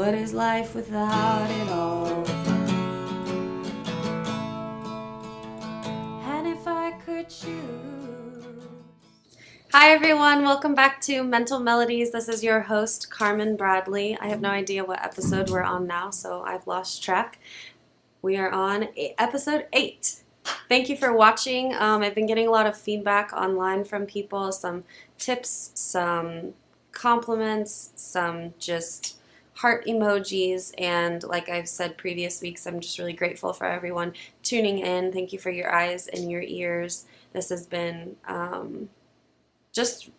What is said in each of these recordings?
What is life without it all? And if I could choose. Hi everyone, welcome back to Mental Melodies. This is your host, Carmynn Bradley. I have no idea what episode we're on now, so I've lost track. We are on episode 8. Thank you for watching. I've been getting a lot of feedback online from people, some tips, some compliments, some just heart emojis, and like I've said previous weeks, I'm just really grateful for everyone tuning in. Thank you for your eyes and your ears. This has been just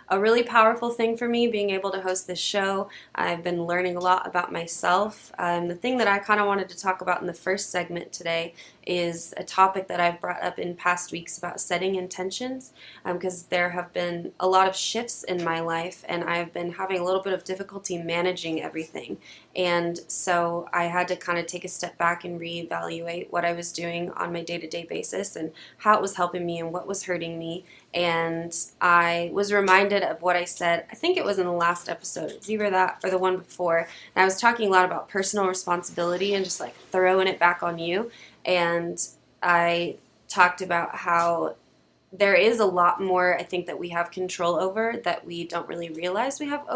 a really powerful thing for me, being able to host this show. I've been learning a lot about myself. The thing that I kind of wanted to talk about in the first segment today is a topic that I've brought up in past weeks about setting intentions, because there have been a lot of shifts in my life and I've been having a little bit of difficulty managing everything. And so I had to kind of take a step back and reevaluate what I was doing on my day-to-day basis and how it was helping me and what was hurting me. And I was reminded of what I said, I think it was in the last episode, it was either that or the one before, and I was talking a lot about personal responsibility and just like throwing it back on you. And I talked about how there is a lot more, I think, that we have control over that we don't really realize we have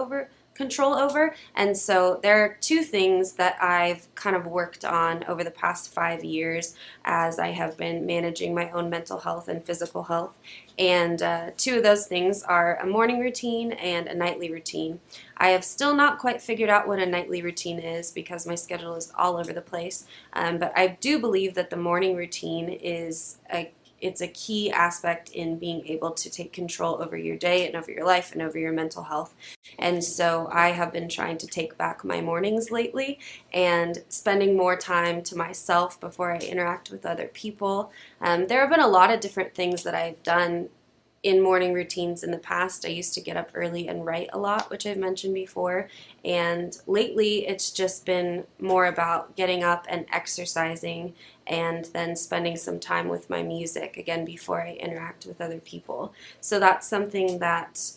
control over. And so there are two things that I've kind of worked on over the past 5 years as I have been managing my own mental health and physical health. And two of those things are a morning routine and a nightly routine. I have still not quite figured out what a nightly routine is because my schedule is all over the place. But I do believe that the morning routine is it's a key aspect in being able to take control over your day and over your life and over your mental health. And so I have been trying to take back my mornings lately and spending more time to myself before I interact with other people. There have been a lot of different things that I've done in morning routines in the past. I used to get up early and write a lot, which I've mentioned before, and lately it's just been more about getting up and exercising and then spending some time with my music again before I interact with other people. So that's something that,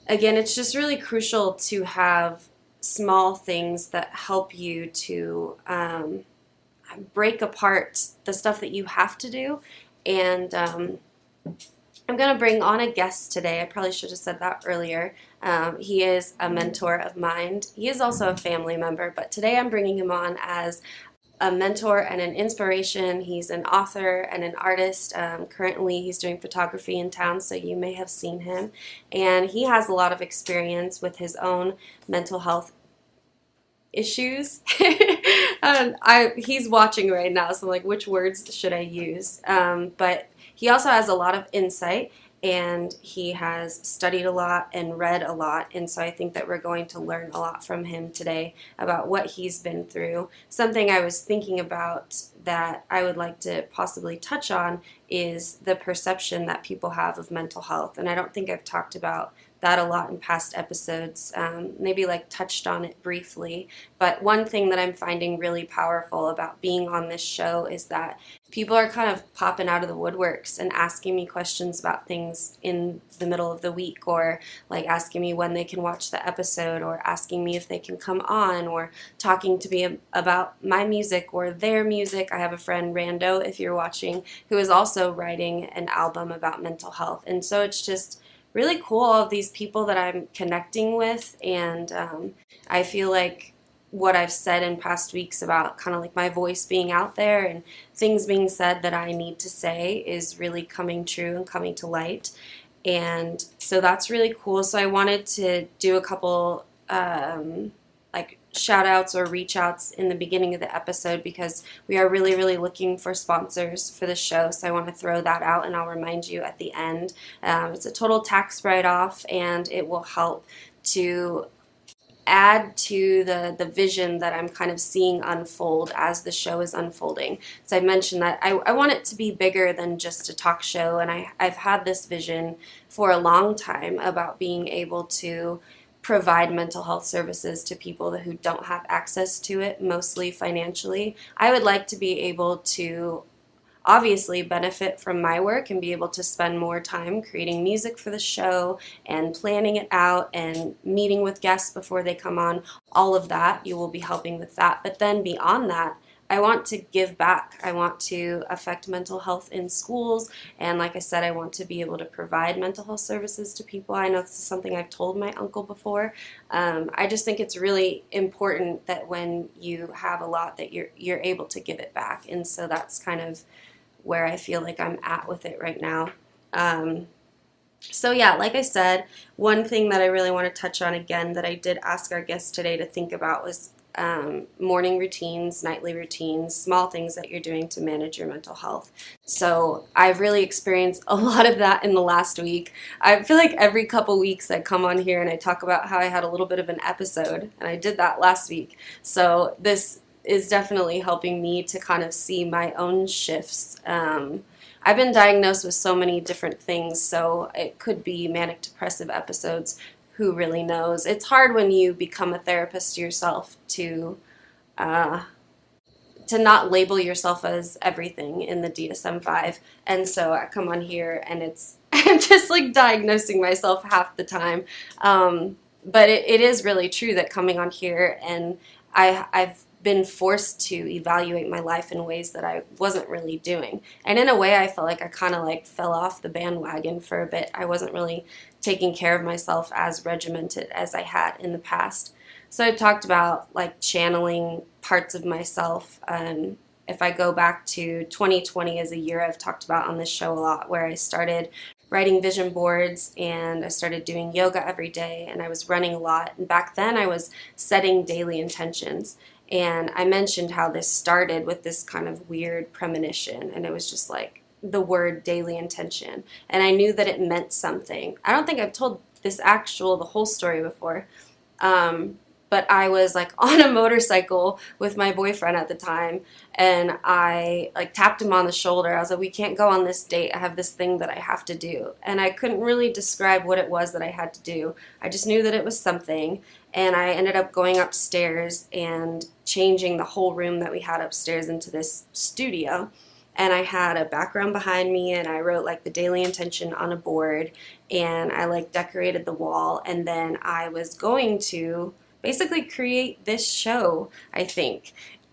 again, it's just really crucial to have small things that help you to break apart the stuff that you have to do. And I'm going to bring on a guest today. I probably should have said that earlier. He is a mentor of mine. He is also a family member, but today I'm bringing him on as a mentor and an inspiration. He's an author and an artist. Currently, he's doing photography in town, so you may have seen him. And he has a lot of experience with his own mental health issues. He's watching right now, so I'm like, which words should I use? But he also has a lot of insight, and he has studied a lot and read a lot, and so I think that we're going to learn a lot from him today about what he's been through. Something I was thinking about that I would like to possibly touch on is the perception that people have of mental health, and I don't think I've talked about that a lot in past episodes, maybe like touched on it briefly. But one thing that I'm finding really powerful about being on this show is that people are kind of popping out of the woodworks and asking me questions about things in the middle of the week, or like asking me when they can watch the episode, or asking me if they can come on, or talking to me about my music or their music. I have a friend, Rando, if you're watching, who is also writing an album about mental health. And so it's just really cool, all of these people that I'm connecting with, and I feel like what I've said in past weeks about kind of like my voice being out there and things being said that I need to say is really coming true and coming to light. And so that's really cool. So I wanted to do a couple like shout outs or reach outs in the beginning of the episode, because we are really, really looking for sponsors for the show. So I want to throw that out, and I'll remind you at the end. It's a total tax write-off, and it will help to add to the vision that I'm kind of seeing unfold as the show is unfolding. So I mentioned that I want it to be bigger than just a talk show, and I've had this vision for a long time about being able to provide mental health services to people who don't have access to it, mostly financially. I would like to be able to obviously benefit from my work and be able to spend more time creating music for the show and planning it out and meeting with guests before they come on, all of that, you will be helping with that. But then beyond that, I want to give back. I want to affect mental health in schools. And like I said, I want to be able to provide mental health services to people. I know this is something I've told my uncle before. I just think it's really important that when you have a lot that you're able to give it back. And so that's kind of where I feel like I'm at with it right now. So yeah, like I said, one thing that I really want to touch on again that I did ask our guests today to think about was morning routines, nightly routines, small things that you're doing to manage your mental health. So I've really experienced a lot of that in the last week. I feel like every couple weeks I come on here and I talk about how I had a little bit of an episode, and I did that last week. So this is definitely helping me to kind of see my own shifts. I've been diagnosed with so many different things, so it could be manic depressive episodes. Who really knows? It's hard when you become a therapist yourself to not label yourself as everything in the DSM-5. And so I come on here and I'm just like diagnosing myself half the time. But it is really true that coming on here and I've been forced to evaluate my life in ways that I wasn't really doing. And in a way, I felt like I kind of like fell off the bandwagon for a bit. I wasn't really taking care of myself as regimented as I had in the past. So I talked about like channeling parts of myself. If I go back to 2020 as a year I've talked about on this show a lot, where I started writing vision boards and I started doing yoga every day and I was running a lot. And back then I was setting daily intentions. And I mentioned how this started with this kind of weird premonition, and it was just like the word daily intention. And I knew that it meant something. I don't think I've told the whole story before. But I was like on a motorcycle with my boyfriend at the time, and I like tapped him on the shoulder. I was like, we can't go on this date. I have this thing that I have to do. And I couldn't really describe what it was that I had to do. I just knew that it was something. And I ended up going upstairs and changing the whole room that we had upstairs into this studio. And I had a background behind me, and I wrote like the daily intention on a board, and I like decorated the wall. And then I was going to basically create this show, I think.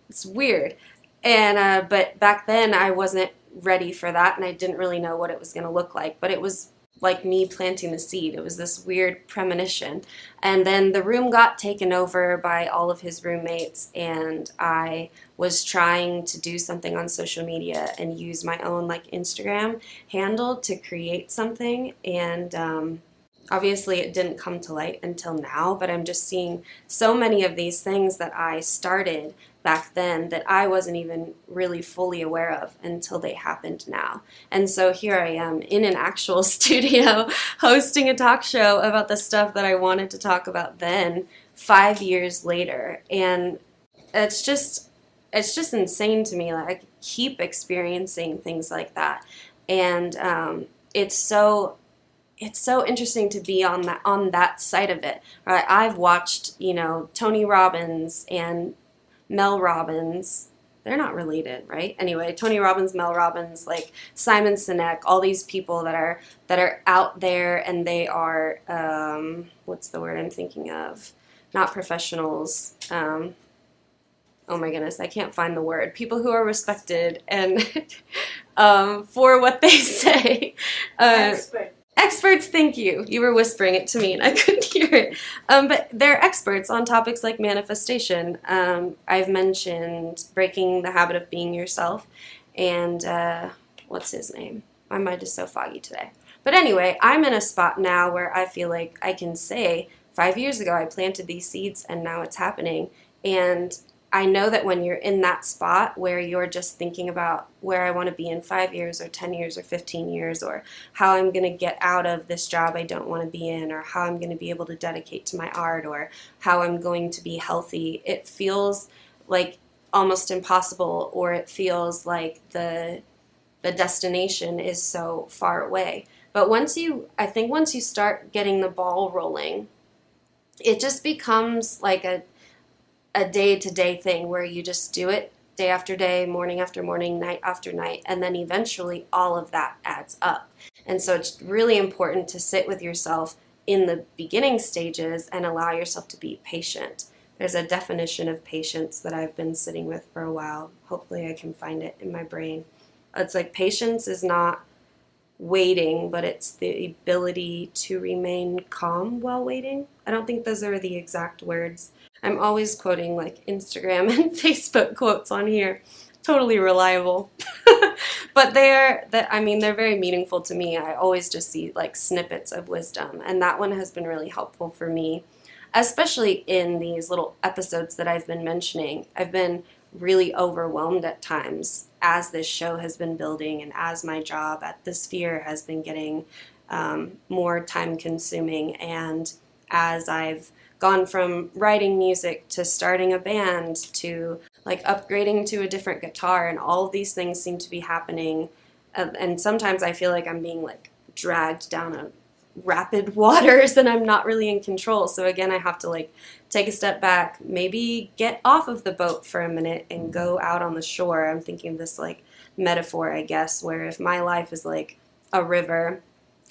It's weird. And but back then I wasn't ready for that, and I didn't really know what it was going to look like. But it was like me planting the seed. It was this weird premonition. And then the room got taken over by all of his roommates, and I was trying to do something on social media and use my own like Instagram handle to create something. And obviously it didn't come to light until now, but I'm just seeing so many of these things that I started back then that I wasn't even really fully aware of until they happened now. And so here I am in an actual studio hosting a talk show about the stuff that I wanted to talk about then, 5 years later. And it's just insane to me. Like, I keep experiencing things like that. And it's so interesting to be on that side of it. Right? I've watched, Tony Robbins and Mel Robbins. They're not related, right? Anyway, Tony Robbins, Mel Robbins, like Simon Sinek, all these people that are out there, and they are what's the word I'm thinking of? Not professionals. Oh my goodness, I can't find the word. People who are respected and for what they say. Experts, thank you. You were whispering it to me and I couldn't hear it. But they're experts on topics like manifestation. I've mentioned breaking the habit of being yourself, and what's his name? My mind is so foggy today. But anyway, I'm in a spot now where I feel like I can say 5 years ago I planted these seeds and now it's happening. And I know that when you're in that spot where you're just thinking about where I want to be in 5 years or 10 years or 15 years, or how I'm going to get out of this job I don't want to be in, or how I'm going to be able to dedicate to my art, or how I'm going to be healthy, it feels like almost impossible, or it feels like the destination is so far away. But I think once you start getting the ball rolling, it just becomes like a day-to-day thing where you just do it day after day, morning after morning, night after night, and then eventually all of that adds up. And so it's really important to sit with yourself in the beginning stages and allow yourself to be patient. There's a definition of patience that I've been sitting with for a while. Hopefully I can find it in my brain. It's like patience is not waiting, but it's the ability to remain calm while waiting. I don't think those are the exact words. I'm always quoting like Instagram and Facebook quotes on here. Totally reliable. But they're very meaningful to me. I always just see like snippets of wisdom, and that one has been really helpful for me, especially in these little episodes that I've been mentioning. I've been really overwhelmed at times as this show has been building and as my job at the Sphere has been getting more time consuming, and as I've gone from writing music to starting a band to like upgrading to a different guitar, and all of these things seem to be happening, and sometimes I feel like I'm being like dragged down a rapid waters and I'm not really in control. So again, I have to like take a step back, maybe get off of the boat for a minute and go out on the shore. I'm thinking of this like metaphor, I guess, where if my life is like a river,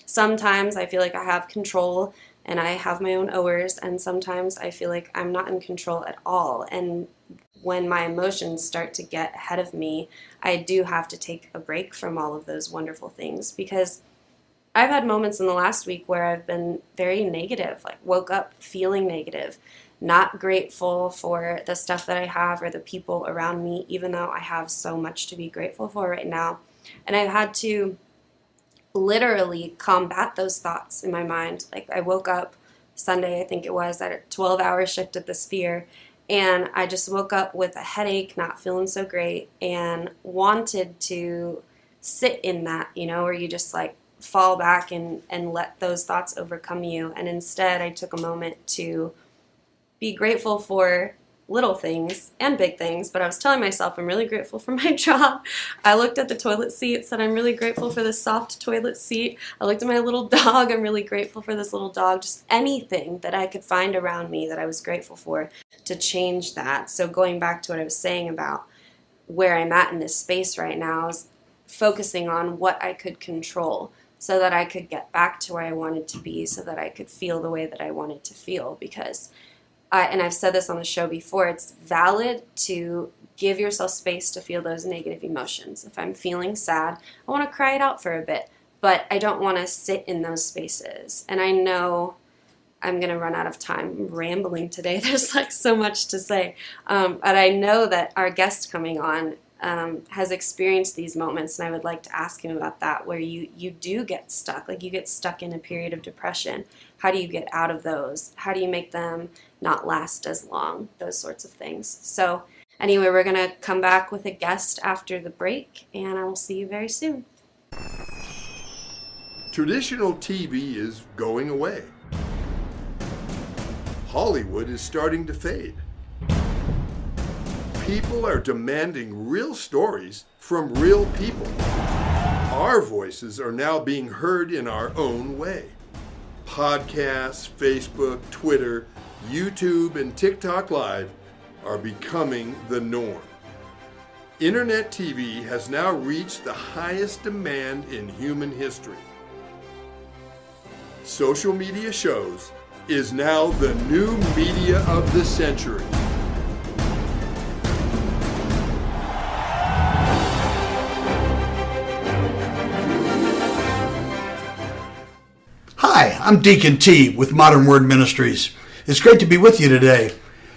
sometimes I feel like I have control and I have my own oars, and sometimes I feel like I'm not in control at all. And when my emotions start to get ahead of me, I do have to take a break from all of those wonderful things, because I've had moments in the last week where I've been very negative, like woke up feeling negative, not grateful for the stuff that I have or the people around me, even though I have so much to be grateful for right now. And I've had to literally combat those thoughts in my mind. Like I woke up Sunday, I think it was, at a 12-hour shift at the Sphere, and I just woke up with a headache, not feeling so great, and wanted to sit in that, where you just like fall back and let those thoughts overcome you. And instead I took a moment to be grateful for little things and big things, but I was telling myself I'm really grateful for my job. I looked at the toilet seat, said I'm really grateful for this soft toilet seat. I looked at my little dog, I'm really grateful for this little dog. Just anything that I could find around me that I was grateful for to change that. So going back to what I was saying about where I'm at in this space right now is focusing on what I could control, so that I could get back to where I wanted to be, so that I could feel the way that I wanted to feel. Because and I've said this on the show before, it's valid to give yourself space to feel those negative emotions. If I'm feeling sad, I want to cry it out for a bit, but I don't want to sit in those spaces. And I know I'm going to run out of time. I'm rambling today. There's like so much to say. But I know that our guest coming on has experienced these moments, and I would like to ask him about that, where you do get stuck, like you get stuck in a period of depression. How do you get out of those? How do you make them not last as long? Those sorts of things. So anyway, we're going to come back with a guest after the break, and I will see you very soon. Traditional TV is going away. Hollywood is starting to fade. People are demanding real stories from real people. Our voices are now being heard in our own way. Podcasts, Facebook, Twitter, YouTube, and TikTok Live are becoming the norm. Internet TV has now reached the highest demand in human history. Social media shows is now the new media of the century. Hi, I'm Deacon T with Modern Word Ministries. It's great to be with you today.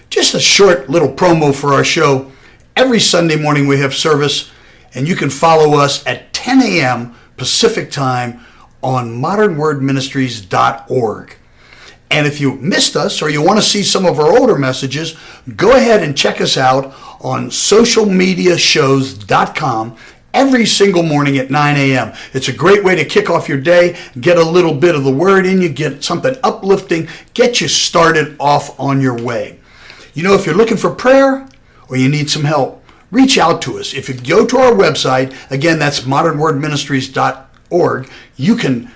Just a short little promo for our show. Every Sunday morning we have service, and you can follow us at 10 a.m. Pacific Time on modernwordministries.org. And if you missed us or you want to see some of our older messages, go ahead and check us out on socialmediashows.com every single morning at 9 a.m. It's a great way to kick off your day, get a little bit of the word in you, get something uplifting, get you started off on your way. If you're looking for prayer or you need some help, reach out to us. If you go to our website, again, that's modernwordministries.org, you can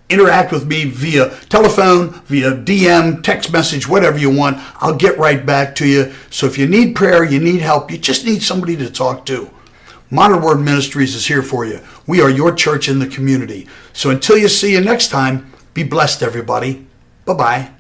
interact with me via telephone, via DM, text message, whatever you want. I'll get right back to you. So if you need prayer, you need help, you just need somebody to talk to, Modern Word Ministries is here for you. We are your church in the community. So until you see you next time, be blessed, everybody. Bye-bye.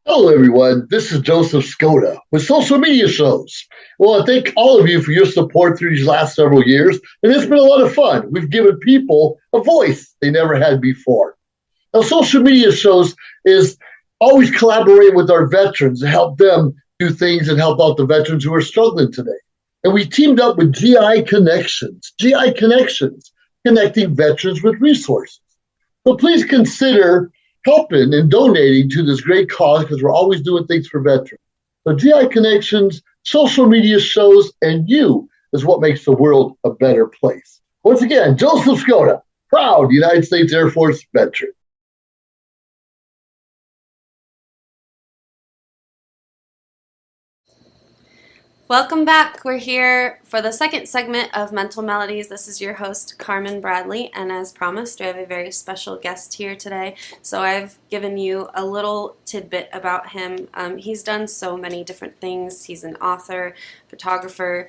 Hello, everyone. This is Joseph Skoda with Social Media Shows. Well, I thank all of you for your support through these last several years, and it's been a lot of fun. We've given people a voice they never had before. Now, Social Media Shows is always collaborating with our veterans to help them do things and help out the veterans who are struggling today. And we teamed up with GI Connections, connecting veterans with resources. So please consider helping and donating to this great cause, because we're always doing things for veterans. So GI Connections, Social Media Shows, and you is what makes the world a better place. Once again, Joseph Skoda, proud United States Air Force veteran. Welcome back. We're here for the second segment of Mental Melodies. This is your host, Carmynn Bradley, and as promised, we have a very special guest here today. So I've given you a little tidbit about him. He's done so many different things. He's an author, photographer,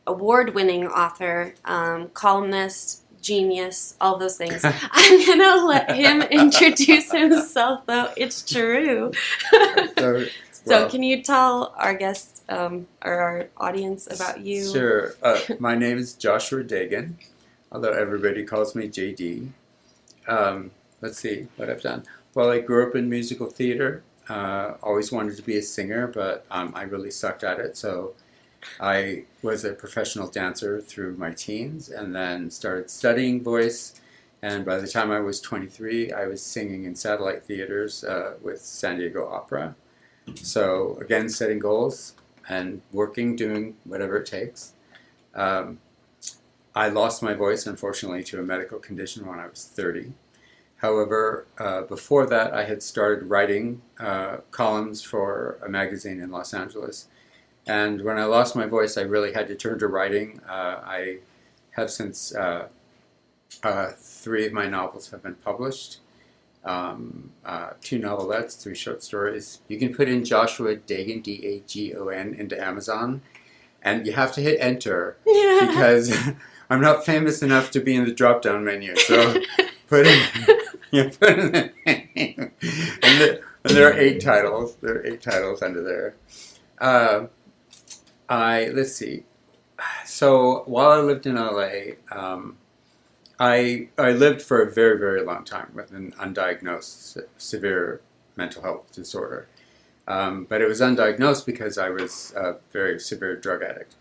award-winning author, columnist, genius, all those things. I'm going to let him introduce himself, though. It's true. So can you tell our guests or our audience about you? Sure. My name is Joshua Dagan, although everybody calls me JD. Let's see what I've done. Well, I grew up in musical theater. Always wanted to be a singer, but I really sucked at it. So I was a professional dancer through my teens and then started studying voice. And by the time I was 23, I was singing in satellite theaters with San Diego Opera. So again, setting goals and working, doing whatever it takes. I lost my voice, unfortunately, to a medical condition when I was 30. However, before that, I had started writing columns for a magazine in Los Angeles. And when I lost my voice, I really had to turn to writing. I have since 3 of my novels have been published. 2 novelettes, 3 short stories. You can put in Joshua Dagan, D-A-G-O-N, into Amazon, and you have to hit enter because I'm not famous enough to be in the drop-down menu. So put in the name. And there are 8 titles. There are 8 titles under there. Let's see. So while I lived in LA, I lived for a very, very long time with an undiagnosed severe mental health disorder. But it was undiagnosed because I was a very severe drug addict.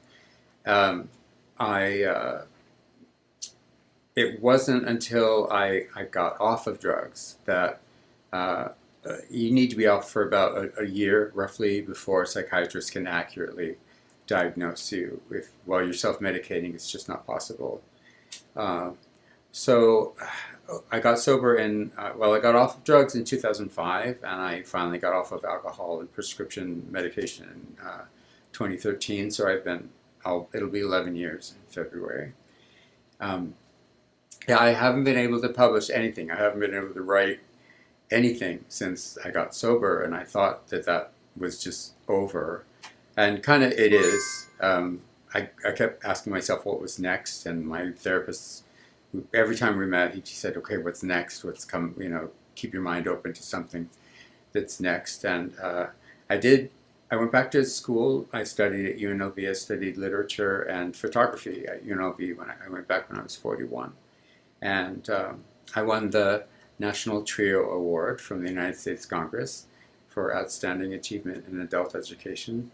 It wasn't until I got off of drugs that you need to be off for about a year, roughly, before a psychiatrist can accurately diagnose you. While you're self-medicating, it's just not possible. So I got sober I got off of drugs in 2005, and I finally got off of alcohol and prescription medication in 2013. So it'll be 11 years in February. I haven't been able to publish anything. I haven't been able to write anything since I got sober, and I thought that was just over. And kind of it is. I kept asking myself what was next, and my therapist, every time we met, he said, okay, what's next? What's come, keep your mind open to something that's next. And I went back to school. I studied at UNLV. I studied literature and photography at UNLV when I went back when I was 41. And I won the National Trio Award from the United States Congress for Outstanding Achievement in Adult Education.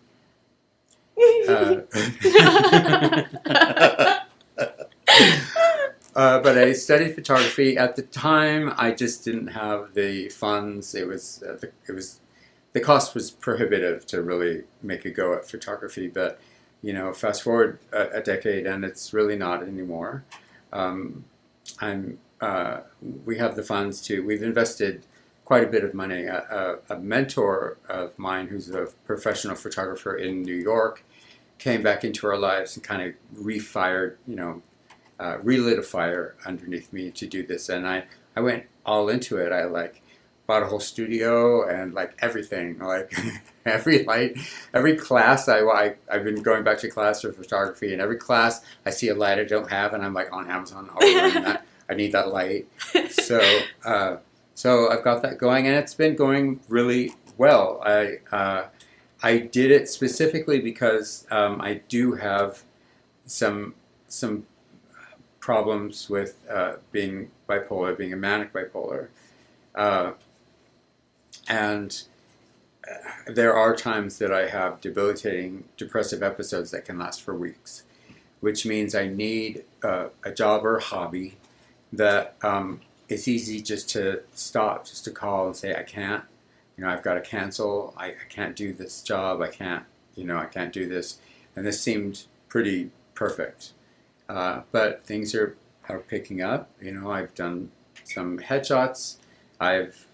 But I studied photography. At the time, I just didn't have the funds. The cost was prohibitive to really make a go at photography. But fast forward a decade, and it's really not anymore. We have the funds we've invested quite a bit of money. A mentor of mine, who's a professional photographer in New York, came back into our lives and kind of refired, relit a fire underneath me to do this. And I went all into it. I bought a whole studio and everything, every light, every class. I've been going back to class for photography, and every class I see a light I don't have, and I'm on Amazon, ordering that. I need that light. So I've got that going, and it's been going really well. I did it specifically because I do have some problems with being bipolar, being a manic bipolar. And there are times that I have debilitating depressive episodes that can last for weeks, which means I need a job or a hobby that it's easy just to stop, just to call and say, I can't, I've got to cancel, I can't do this job, I can't do this. And this seemed pretty perfect. But things are picking up. I've done some headshots. I've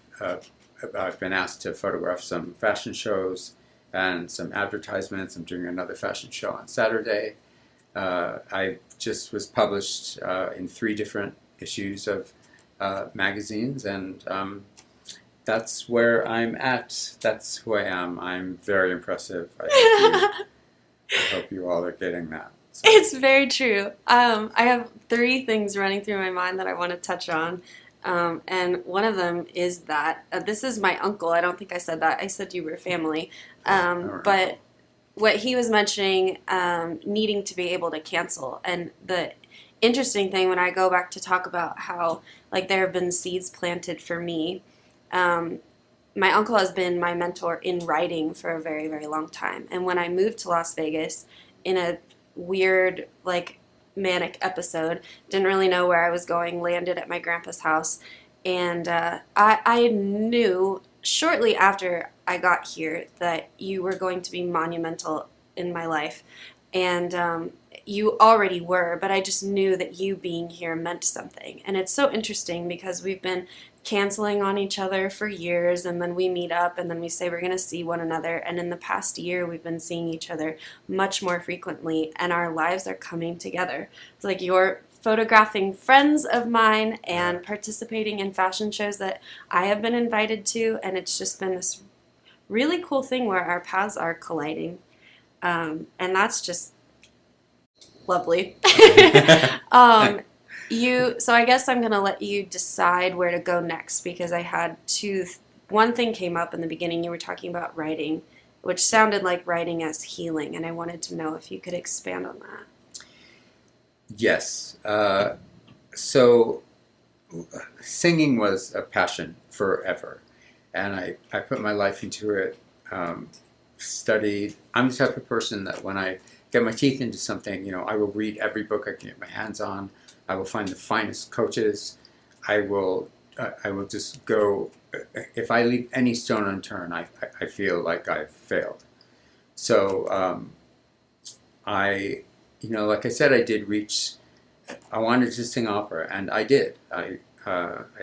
been asked to photograph some fashion shows and some advertisements. I'm doing another fashion show on Saturday. I just was published in 3 different issues of magazines, and that's where I'm at. That's who I am. I'm very impressive. I hope you all are getting that. So. It's very true. I have 3 things running through my mind that I want to touch on. And one of them is that this is my uncle. I don't think I said that. I said you were family. But what he was mentioning, needing to be able to cancel. And the interesting thing when I go back to talk about how there have been seeds planted for me, my uncle has been my mentor in writing for a very, very long time. And when I moved to Las Vegas in a weird, manic episode, didn't really know where I was going, landed at my grandpa's house, and I knew shortly after I got here that you were going to be monumental in my life, and you already were, but I just knew that you being here meant something. And it's so interesting because we've been canceling on each other for years, and then we meet up and then we say we're going to see one another, and in the past year we've been seeing each other much more frequently, and our lives are coming together. It's you're photographing friends of mine and participating in fashion shows that I have been invited to, and it's just been this really cool thing where our paths are colliding, and that's just lovely. So I guess I'm going to let you decide where to go next, because I had one thing came up in the beginning. You were talking about writing, which sounded like writing as healing, and I wanted to know if you could expand on that. Yes. So singing was a passion forever, and I put my life into it, studied. I'm the type of person that when I get my teeth into something, I will read every book I can get my hands on. I will find the finest coaches. I will just go. If I leave any stone unturned, I feel like I've failed. So like I said, I did reach. I wanted to sing opera, and I did. I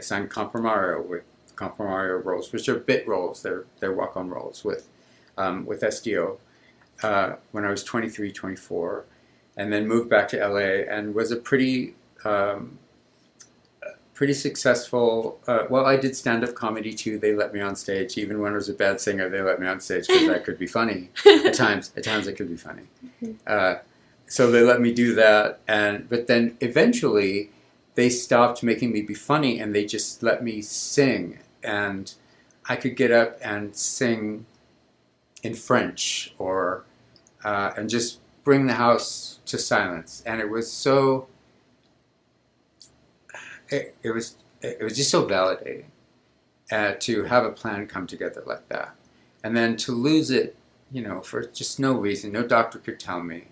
sang Compromario with Compromario roles, which are bit roles. They're walk-on roles with SDO when I was 23, 24, and then moved back to LA and was a pretty successful. I did stand-up comedy too. They let me on stage, even when I was a bad singer. They let me on stage because I could be funny at times. At times I could be funny. So they let me do that, but then eventually they stopped making me be funny, and they just let me sing, and I could get up and sing in French or and just bring the house to silence, and it was so. It was just so validating to have a plan come together like that, and then to lose it, for just no reason. No doctor could tell me,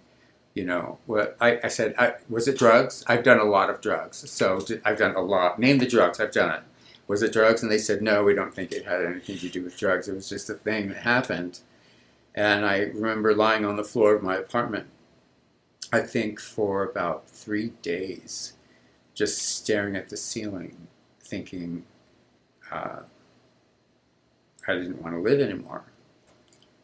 what I said. Was it drugs? I've done a lot of drugs, so I've done a lot. Name the drugs. I've done it. Was it drugs? And they said no. We don't think it had anything to do with drugs. It was just a thing that happened. And I remember lying on the floor of my apartment, I think for about 3 days, just staring at the ceiling, thinking I didn't want to live anymore.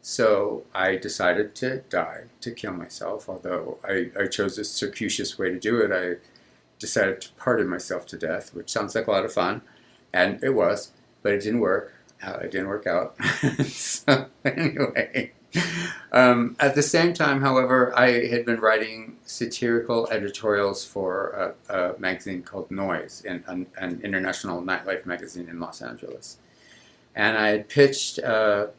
So I decided to die, to kill myself, although I chose a circuitous way to do it. decided to party myself to death, which sounds like a lot of fun, and it was, but it didn't work. It didn't work out. So anyway, at the same time, however, I had been writing satirical editorials for a magazine called Noise, an international nightlife magazine in Los Angeles. And I had pitched a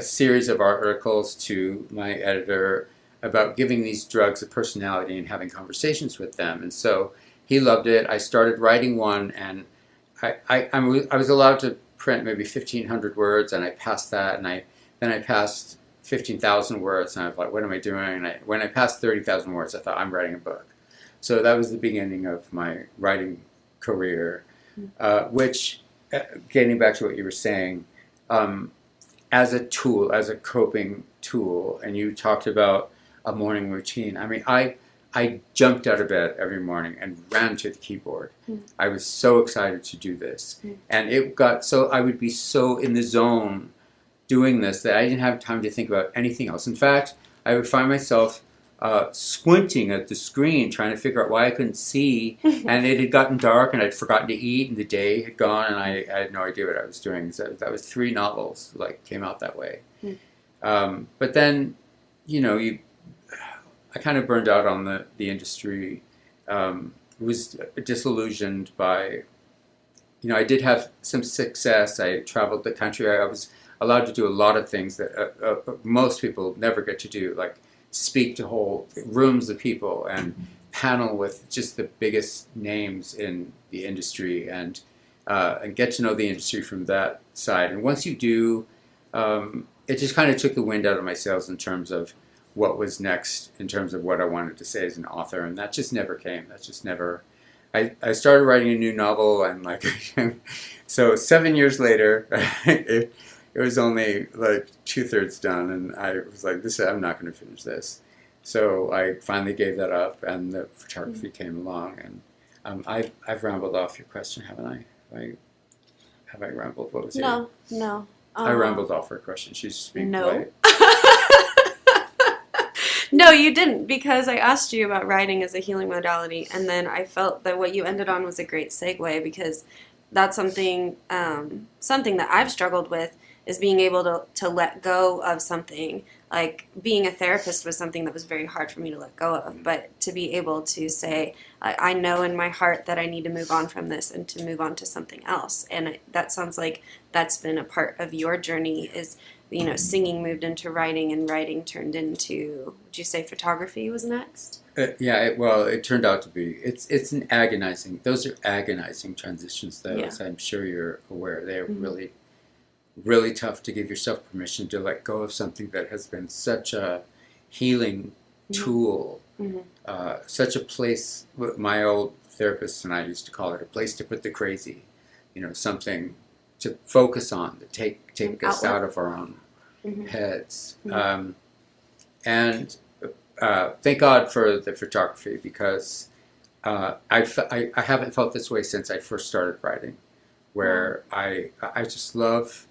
series of articles to my editor about giving these drugs a personality and having conversations with them. And so he loved it. I started writing one, and I was allowed to print maybe 1,500 words, and I passed that, and then I passed 15,000 words, and I was like, what am I doing? And when I passed 30,000 words, I thought, I'm writing a book. So that was the beginning of my writing career, which, getting back to what you were saying, as a tool, as a coping tool, and you talked about a morning routine. I mean, I jumped out of bed every morning and ran to the keyboard. I was so excited to do this. And it got so, I would be so in the zone doing this that I didn't have time to think about anything else. In fact, I would find myself squinting at the screen, trying to figure out why I couldn't see. And it had gotten dark, and I'd forgotten to eat, and the day had gone, and I had no idea what I was doing. So that was 3 novels, came out that way. But then, I kind of burned out on the industry. Was disillusioned by, I did have some success. I traveled the country. I was allowed to do a lot of things that most people never get to do, like speak to whole rooms of people and panel with just the biggest names in the industry and get to know the industry from that side. And once you do, it just kind of took the wind out of my sails in terms of what was next, in terms of what I wanted to say as an author, and that just never came. That just never. I started writing a new novel, and so 7 years later, it was only 2/3 done, and I was like, I'm not going to finish this. So I finally gave that up, and the photography came along, and I've rambled off your question, haven't I? Have I rambled? What was it? No. I rambled off her question. She's just being no. polite. No, you didn't, because I asked you about writing as a healing modality, and then I felt that what you ended on was a great segue, because that's something that I've struggled with, is being able to let go of something. Like being a therapist was something that was very hard for me to let go of, but to be able to say, I know in my heart that I need to move on from this and to move on to something else. And that sounds like that's been a part of your journey, is singing moved into writing, and writing turned into, would you say photography was next? It turned out to be. It's an agonizing. Those are agonizing transitions, though, as I'm sure you're aware. They're really, really tough to give yourself permission to let go of something that has been such a healing tool, such a place. My old therapist and I used to call it a place to put the crazy, something to focus on, to take us out of our own heads. And thank God for the photography, because I haven't felt this way since I first started writing, where I just love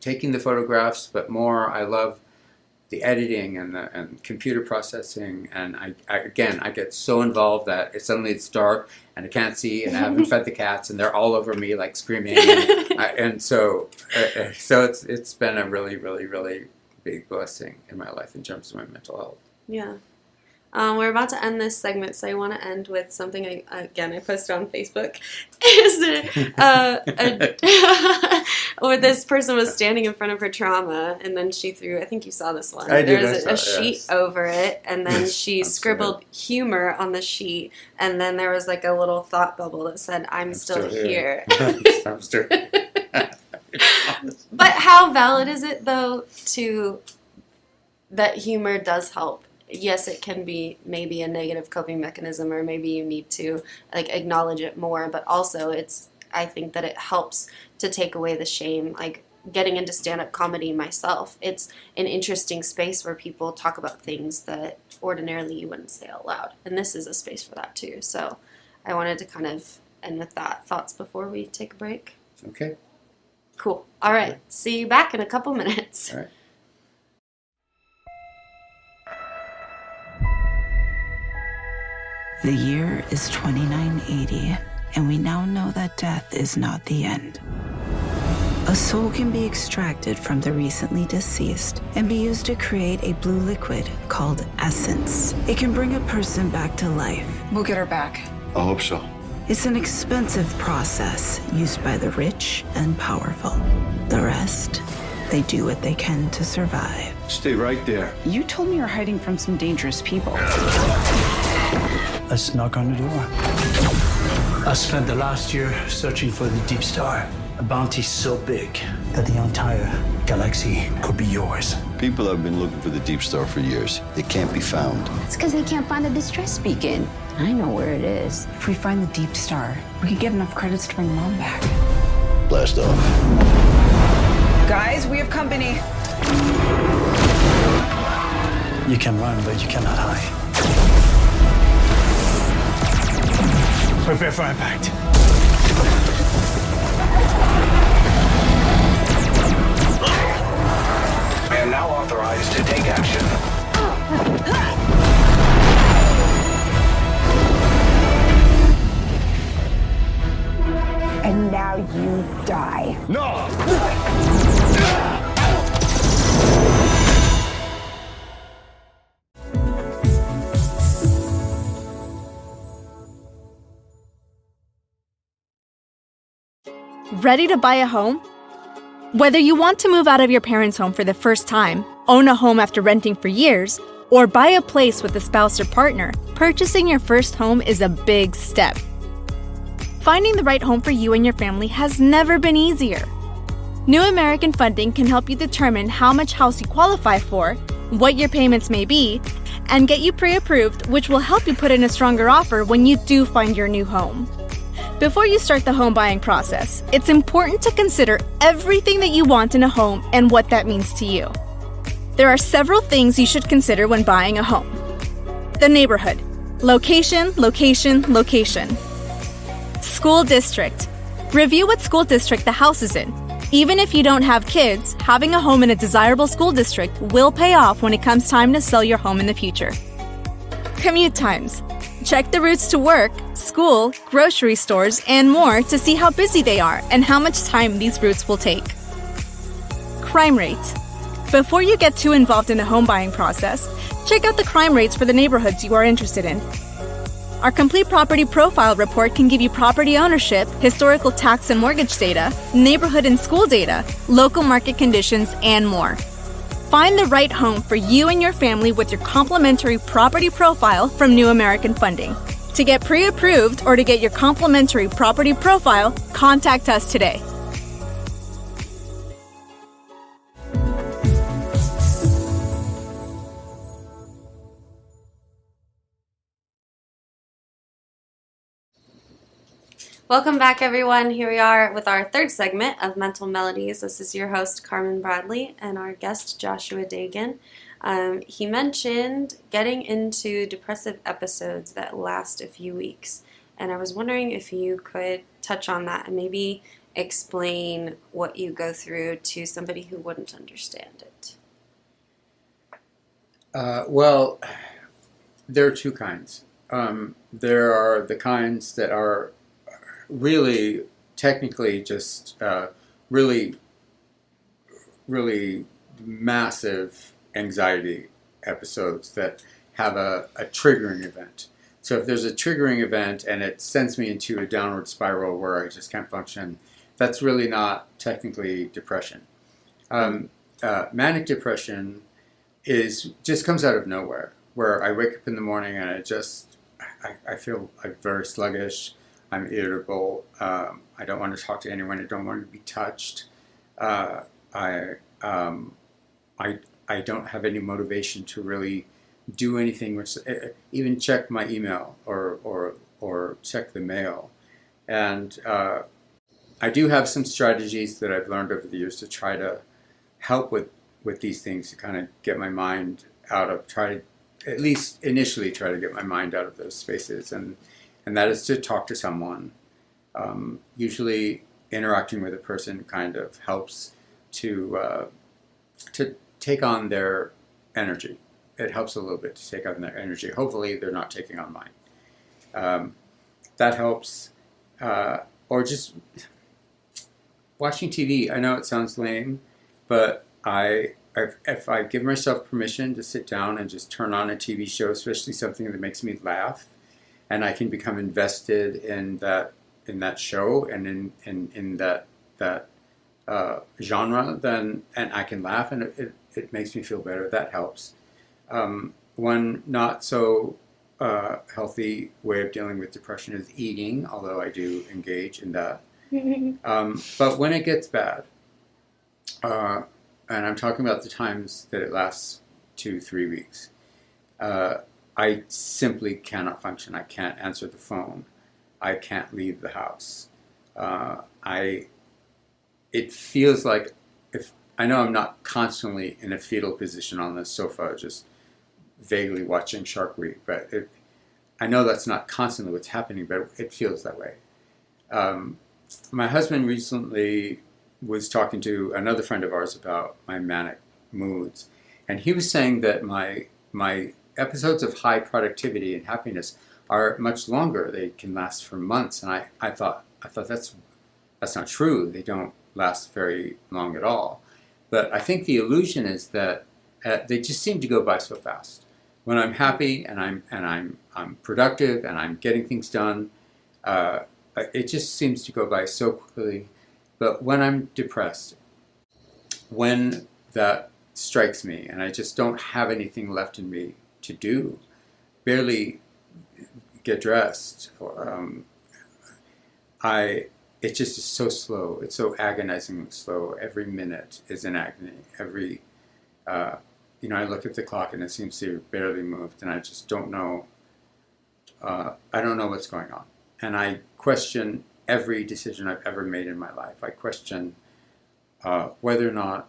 taking the photographs, but more I love the editing and computer processing, and I get so involved that suddenly it's dark and I can't see, and I haven't fed the cats, and they're all over me screaming, and so it's been a really, really, really big blessing in my life in terms of my mental health. Yeah. We're about to end this segment, so I want to end with something I posted on Facebook. Where this person was standing in front of her trauma, and then she threw, I think you saw this one. There was a sheet over it, and then she scribbled humor on the sheet, and then there was a little thought bubble that said, I'm still here. I'm still here. But how valid is it, though, that humor does help? Yes, it can be maybe a negative coping mechanism, or maybe you need to acknowledge it more, but also I think that it helps to take away the shame. Getting into stand-up comedy myself, it's an interesting space where people talk about things that ordinarily you wouldn't say out loud, and this is a space for that too. So I wanted to kind of end with that. Thoughts before we take a break? Okay. Cool. All right. Okay. See you back in a couple minutes. All right. The year is 2980, and we now know that death is not the end. A soul can be extracted from the recently deceased and be used to create a blue liquid called essence. It can bring a person back to life. We'll get her back. I hope so. It's an expensive process used by the rich and powerful. The rest, they do what they can to survive. Stay right there. You told me you're hiding from some dangerous people. Let's knock on the door. I spent the last year searching for the Deep Star. A bounty so big that the entire galaxy could be yours. People have been looking for the Deep Star for years. It can't be found. It's because they can't find the distress beacon. I know where it is. If we find the Deep Star, we could get enough credits to bring Mom back. Blast off. Guys, we have company. You can run, but you cannot hide. Prepare for impact. I am now authorized to take action. And now you die. No! Ready to buy a home? Whether you want to move out of your parents' home for the first time, own a home after renting for years, or buy a place with a spouse or partner, purchasing your first home is a big step. Finding the right home for you and your family has never been easier. New American Funding can help you determine how much house you qualify for, what your payments may be, and get you pre-approved, which will help you put in a stronger offer when you do find your new home. Before you start the home buying process, it's important to consider everything that you want in a home and what that means to you. There are several things you should consider when buying a home. The neighborhood. Location, location, location. School district. Review what school district the house is in. Even if you don't have kids, having a home in a desirable school district will pay off when it comes time to sell your home in the future. Commute times. Check the routes to work, school, grocery stores, and more to see how busy they are and how much time these routes will take. Crime rate. Before you get too involved in the home buying process, check out the crime rates for the neighborhoods you are interested in. Our complete property profile report can give you property ownership, historical tax and mortgage data, neighborhood and school data, local market conditions, and more. Find the right home for you and your family with your complimentary property profile from New American Funding. To get pre-approved or to get your complimentary property profile, contact us today. Welcome back, everyone. Here we are with our third segment of Mental Melodies. This is your host, Carmynn Bradley, and our guest, Joshua Dagan. He mentioned getting into depressive episodes that last a few weeks, and I was wondering if you could touch on that and maybe explain what you go through to somebody who wouldn't understand it. Well, there are two kinds. There are the kinds that are really technically just really massive anxiety episodes that have a triggering event. So if there's a triggering event and it sends me into a downward spiral where I just can't function, that's really not technically depression. Manic depression just comes out of nowhere, where I wake up in the morning and I feel I'm very sluggish. I'm irritable. I don't want to talk to anyone. I don't want to be touched. I don't have any motivation to really do anything, which even check my email or check the mail. And I do have some strategies that I've learned over the years to try to help with these things, to kind of get my mind out of, at least initially try to get my mind out of those spaces. And that is to talk to someone. Usually interacting with a person kind of helps to take on their energy. It helps a little bit to take on their energy. Hopefully they're not taking on mine. That helps. Or just watching TV. I know it sounds lame, but if I give myself permission to sit down and just turn on a TV show, especially something that makes me laugh, and I can become invested in that show and in that genre, then and I can laugh and it makes me feel better. That helps. One not so healthy way of dealing with depression is eating, although I do engage in that. But when it gets bad, and I'm talking about the times that it lasts 2-3 weeks, I simply cannot function. I can't answer the phone. I can't leave the house. It feels like if I know I'm not constantly in a fetal position on the sofa, just vaguely watching Shark Week, but I know that's not constantly what's happening, but it feels that way. My husband recently was talking to another friend of ours about my manic moods, and he was saying that my episodes of high productivity and happiness are much longer. They can last for months, and I thought that's not true. They don't last very long at all. But I think the illusion is that they just seem to go by so fast. When I'm happy and I'm productive and I'm getting things done, it just seems to go by so quickly. But when I'm depressed, when that strikes me and I just don't have anything left in me to do, barely get dressed, it just is so slow. It's so agonizingly slow. Every minute is an agony. I look at the clock and it seems to have barely moved, and I just don't know. I don't know what's going on, and I question every decision I've ever made in my life. I question whether or not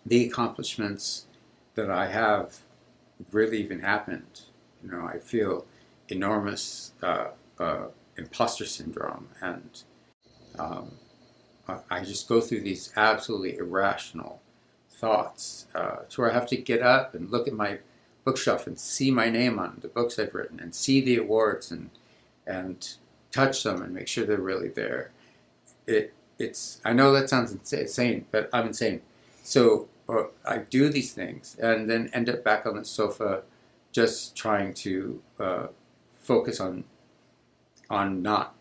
the accomplishments that I have really even happened. I feel enormous imposter syndrome, and I just go through these absolutely irrational thoughts to where I have to get up and look at my bookshelf and see my name on the books I've written and see the awards and touch them and make sure they're really there. I know that sounds insane, but I'm insane. So I do these things and then end up back on the sofa just trying to focus on not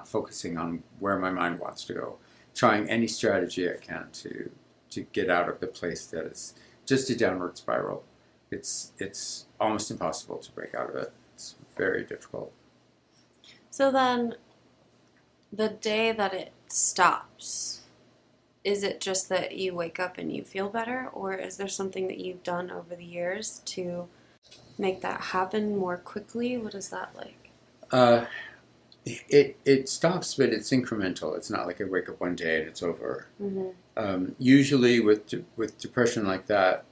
focusing on where my mind wants to go, trying any strategy I can to get out of the place that is just a downward spiral. It's almost impossible to break out of it. It's very difficult. So then, the day that it stops, is it just that you wake up and you feel better, or is there something that you've done over the years to make that happen more quickly? What is that like? It stops, but it's incremental. It's not like I wake up one day and it's over. Mm-hmm. Usually with depression like that,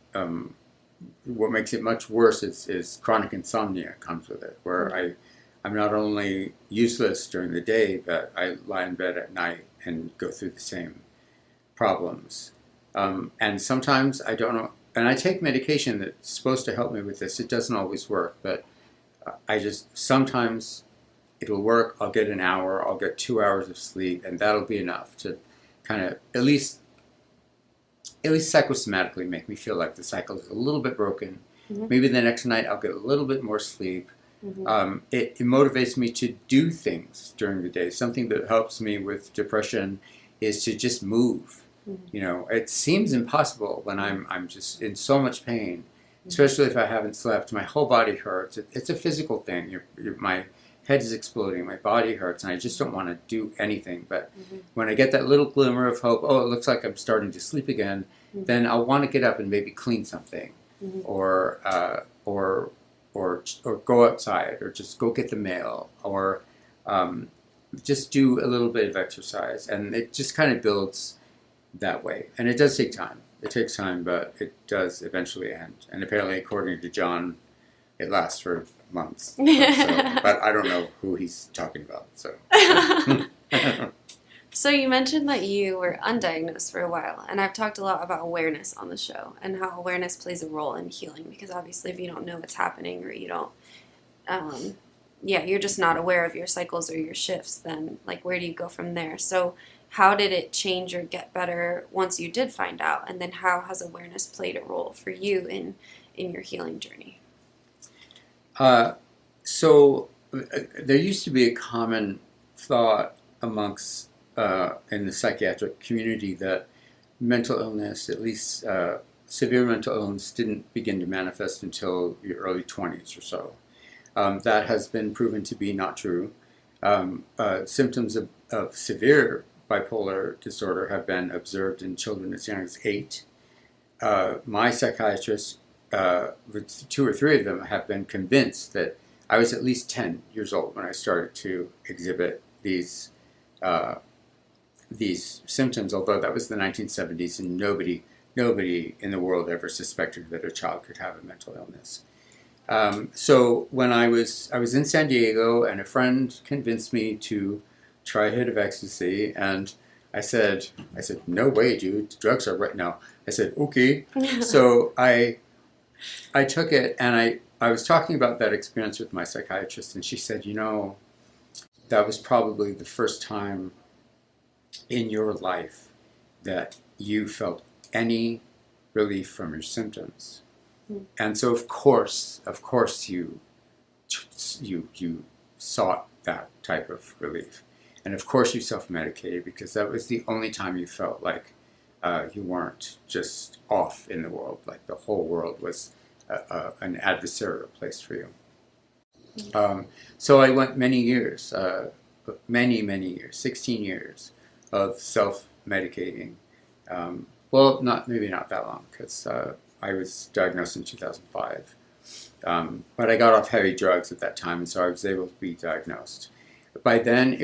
what makes it much worse is chronic insomnia comes with it, where I'm not only useless during the day, but I lie in bed at night and go through the same problems. And sometimes I don't know, and I take medication that's supposed to help me with this. It doesn't always work, but sometimes it'll work. I'll get an hour, I'll get 2 hours of sleep, and that'll be enough to kind of at least psychosomatically make me feel like the cycle is a little bit broken. Mm-hmm. Maybe the next night I'll get a little bit more sleep. Mm-hmm. It motivates me to do things during the day. Something that helps me with depression is to just move. Mm-hmm. It seems impossible when I'm just in so much pain, especially if I haven't slept. My whole body hurts. It's a physical thing. My head is exploding. My body hurts, and I just don't want to do anything. But when I get that little glimmer of hope, it looks like I'm starting to sleep again, then I'll want to get up and maybe clean something, or go outside, or just go get the mail, or just do a little bit of exercise, and it just kind of builds that way. And it does take time. It takes time, but it does eventually end. And apparently, according to John, it lasts for months. But I don't know who he's talking about. So. So you mentioned that you were undiagnosed for a while, and I've talked a lot about awareness on the show and how awareness plays a role in healing, because obviously if you don't know what's happening or you don't you're just not aware of your cycles or your shifts, then like where do you go from there? So how did it change or get better once you did find out? And then how has awareness played a role for you in your healing journey? So there used to be a common thought amongst in the psychiatric community that mental illness, at least severe mental illness, didn't begin to manifest until your early 20s or so. That has been proven to be not true. Symptoms of severe bipolar disorder have been observed in children as young as 8. My psychiatrist, with 2 or 3 of them, have been convinced that I was at least 10 years old when I started to exhibit these symptoms, although that was the 1970s and nobody in the world ever suspected that a child could have a mental illness. So when I was in San Diego, and a friend convinced me to try a hit of ecstasy, and I said, no way, dude, drugs are right now. I said, okay. So I took it, and I was talking about that experience with my psychiatrist, and she said, that was probably the first time in your life that you felt any relief from your symptoms. And so of course you sought that type of relief. And of course you self-medicated, because that was the only time you felt like you weren't just off in the world, like the whole world was an adversarial place for you. So I went many years, many years, 16 years of self-medicating. Well, maybe not that long, because I was diagnosed in 2005. But I got off heavy drugs at that time, and so I was able to be diagnosed. By then,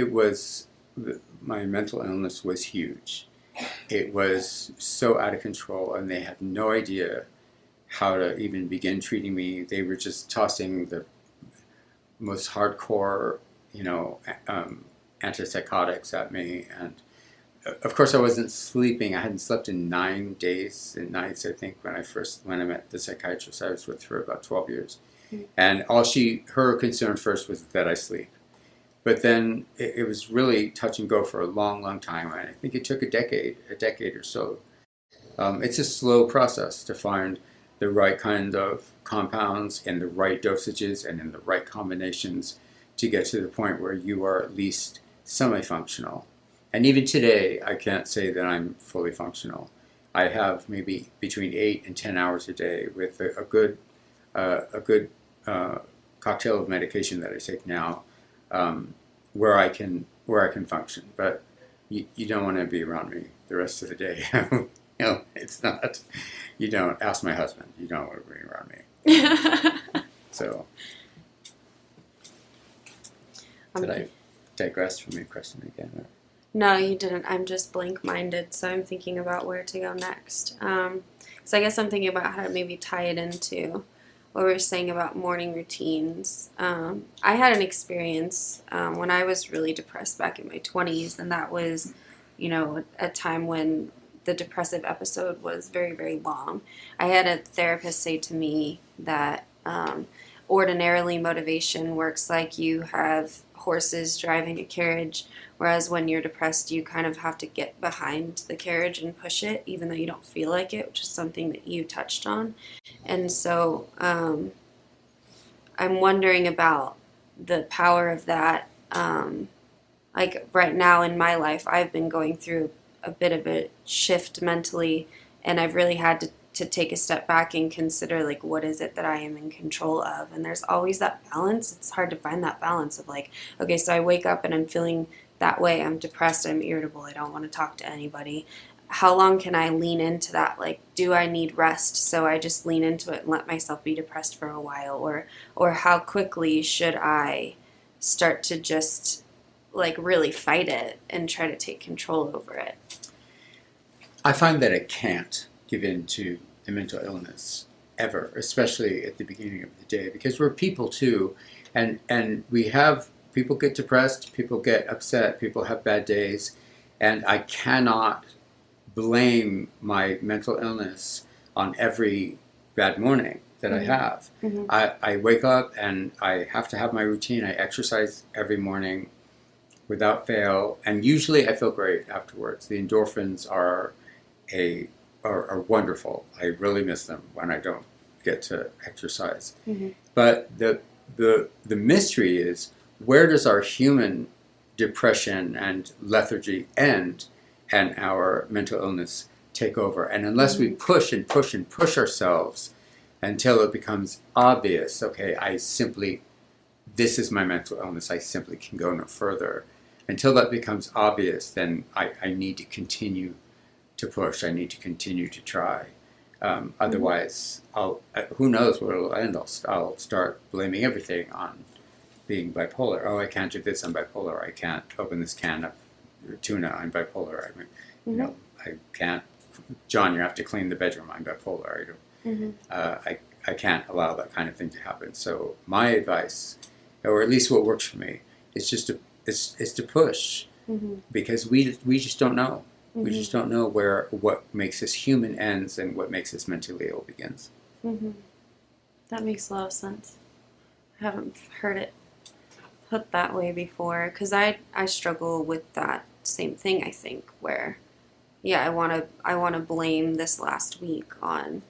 my mental illness was huge. It was so out of control, and they had no idea how to even begin treating me. They were just tossing the most hardcore, antipsychotics at me, and of course I wasn't sleeping. I hadn't slept in 9 days and nights, I think, when I met the psychiatrist I was with for about 12 years. And her concern first was that I sleep. But then it was really touch and go for a long time, and I think it took a decade or so. It's a slow process to find the right kind of compounds in the right dosages and in the right combinations to get to the point where you are at least semi-functional. And even today, I can't say that I'm fully functional. I have maybe between 8 and 10 hours a day with a good cocktail of medication that I take now, where I can function. But you don't want to be around me the rest of the day. It's not. You don't. Ask my husband. You don't want to be around me. So, did I digress from your question again? Or? No, you didn't. I'm just blank-minded, so I'm thinking about where to go next. So I guess I'm thinking about how to maybe tie it into what we were saying about morning routines. I had an experience when I was really depressed back in my 20s, and that was, a time when the depressive episode was very, very long. I had a therapist say to me that ordinarily motivation works like you have horses driving a carriage, whereas when you're depressed, you kind of have to get behind the carriage and push it, even though you don't feel like it, which is something that you touched on. And so I'm wondering about the power of that. Like right now in my life, I've been going through a bit of a shift mentally, and I've really had to take a step back and consider, like, what is it that I am in control of? And there's always that balance. It's hard to find that balance of like, okay, so I wake up and I'm feeling that way. I'm depressed. I'm irritable. I don't want to talk to anybody. How long can I lean into that? Like, do I need rest? So I just lean into it and let myself be depressed for a while, or how quickly should I start to just like really fight it and try to take control over it? I find that I can't give in to the mental illness ever, especially at the beginning of the day, because we're people too, and people get depressed, people get upset, people have bad days, and I cannot blame my mental illness on every bad morning. that I have. I wake up and I have to have my routine. I exercise every morning without fail, and usually I feel great afterwards. The endorphins are wonderful. I really miss them when I don't get to exercise. But the mystery is, where does our human depression and lethargy end and our mental illness take over? And unless we push and push and push ourselves until it becomes obvious, okay, this is my mental illness, I simply can go no further. Until that becomes obvious, then I need to continue to push. I need to continue to try. Otherwise, who knows where it'll end. I'll start blaming everything on being bipolar. Oh, I can't do this, I'm bipolar. I can't open this can of tuna, I'm bipolar. I mean, you know, I can't. John, you have to clean the bedroom, I'm bipolar. I can't allow that kind of thing to happen. So my advice, or at least what works for me, is just to push, because we just don't know. We just don't know what makes us human ends and what makes us mentally ill begins. That makes a lot of sense. I haven't heard it put that way before, because I struggle with that same thing, I think, where I want to blame this last week on